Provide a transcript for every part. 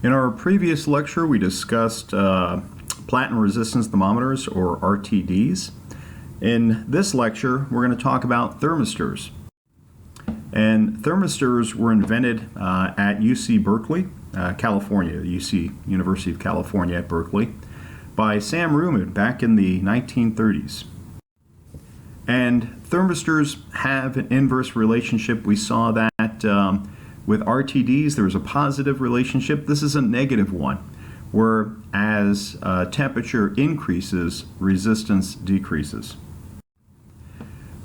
In our previous lecture, we discussed platinum resistance thermometers, or RTDs. In this lecture, we're going to talk about thermistors. And thermistors were invented at UC Berkeley, California, UC University of California at Berkeley, by Sam Ruhman back in the 1930s. And thermistors have an inverse relationship. We saw that with RTDs, there was a positive relationship. This is a negative one, where as temperature increases, resistance decreases.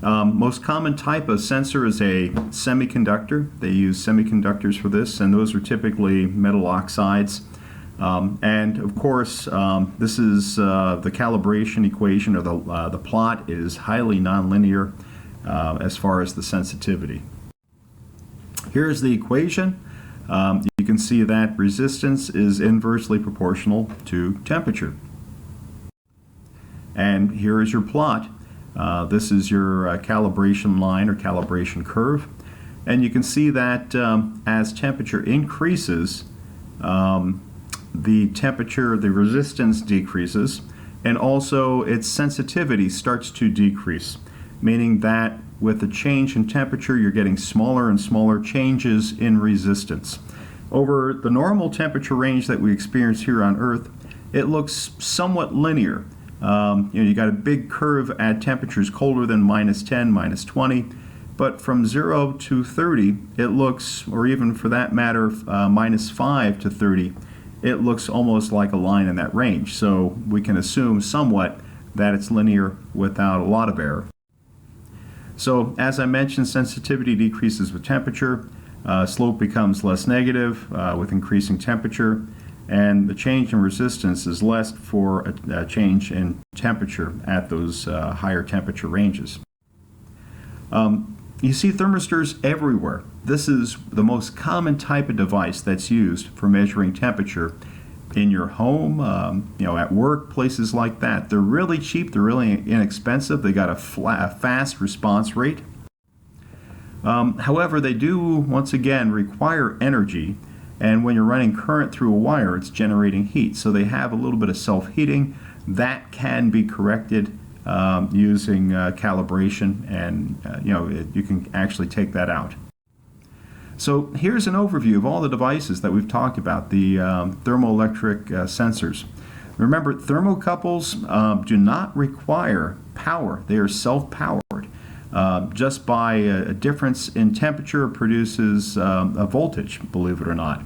Most common type of sensor is a semiconductor. They use semiconductors for this, and those are typically metal oxides. And of course, this is the calibration equation, or the plot is highly nonlinear as far as the sensitivity. Here's the equation. You can see that resistance is inversely proportional to temperature. And here is your plot. This is your calibration line or calibration curve. And you can see that as temperature increases, the resistance decreases, and also its sensitivity starts to decrease, meaning that with the change in temperature, you're getting smaller and smaller changes in resistance. Over the normal temperature range that we experience here on Earth, it looks somewhat linear. You got a big curve at temperatures colder than -10, -20, but from 0 to 30, it looks, or even for that matter, -5 to 30, it looks almost like a line in that range. So we can assume somewhat that it's linear without a lot of error. So as I mentioned, sensitivity decreases with temperature, slope becomes less negative with increasing temperature, and the change in resistance is less for a change in temperature at those higher temperature ranges. You see thermistors everywhere. This is the most common type of device that's used for measuring temperature in your home, at work, places like that. They're really cheap, they're really inexpensive, they got a fast response rate. However, they do, once again, require energy, and when you're running current through a wire, it's generating heat. So they have a little bit of self-heating. That can be corrected using calibration, and you can actually take that out. So here's an overview of all the devices that we've talked about, the thermoelectric sensors. Remember, thermocouples do not require power. They are self-powered. Just by a difference in temperature produces a voltage, believe it or not.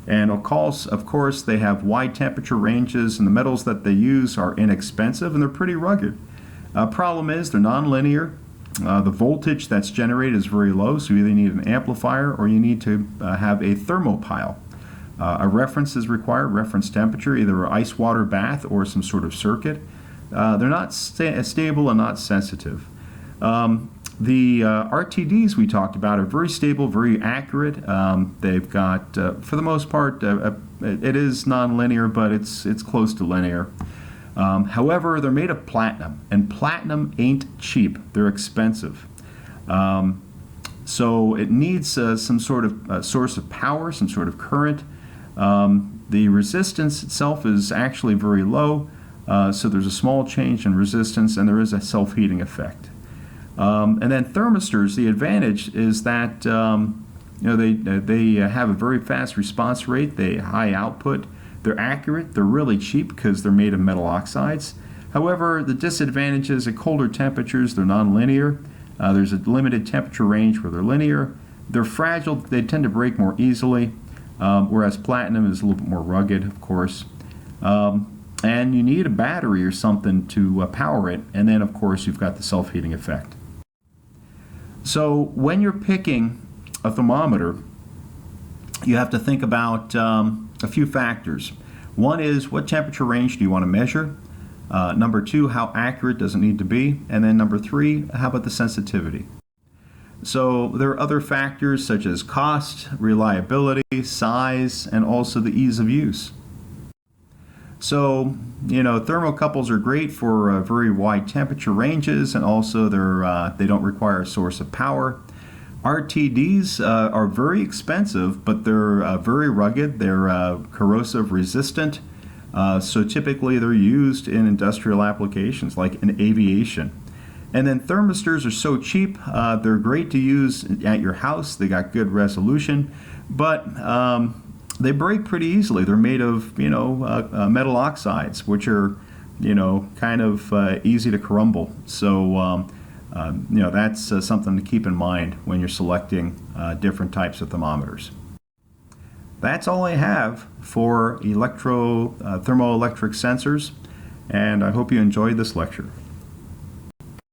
And of course, they have wide temperature ranges, and the metals that they use are inexpensive, and they're pretty rugged. Problem is, they're nonlinear. The voltage that's generated is very low, so you either need an amplifier or you need to have a thermopile. A reference is required, reference temperature, either an ice water bath or some sort of circuit. They're not stable and not sensitive. The RTDs we talked about are very stable, very accurate. They've got, for the most part, it is nonlinear, but it's close to linear. However, they're made of platinum, and platinum ain't cheap. They're expensive. So it needs some sort of source of power, some sort of current. The resistance itself is actually very low, so there's a small change in resistance, and there is a self-heating effect. And then thermistors, the advantage is that they have a very fast response rate, they high output. They're accurate, they're really cheap because they're made of metal oxides. However, the disadvantage is at colder temperatures, they're nonlinear. There's a limited temperature range where they're linear. They're fragile, they tend to break more easily, whereas platinum is a little bit more rugged, of course. And you need a battery or something to power it, and then of course you've got the self-heating effect. So when you're picking a thermometer, you have to think about a few factors. One is, what temperature range do you want to measure? Number two, how accurate does it need to be? And then number three, how about the sensitivity? So there are other factors such as cost, reliability, size, and also the ease of use. So, thermocouples are great for very wide temperature ranges, and also they don't require a source of power. RTDs are very expensive, but they're very rugged. They're corrosive resistant. So typically they're used in industrial applications like in aviation. And then thermistors are so cheap, they're great to use at your house. They got good resolution, but they break pretty easily. They're made of, metal oxides, which are, kind of easy to crumble. So, that's something to keep in mind when you're selecting different types of thermometers. That's all I have for thermoelectric sensors, and I hope you enjoyed this lecture.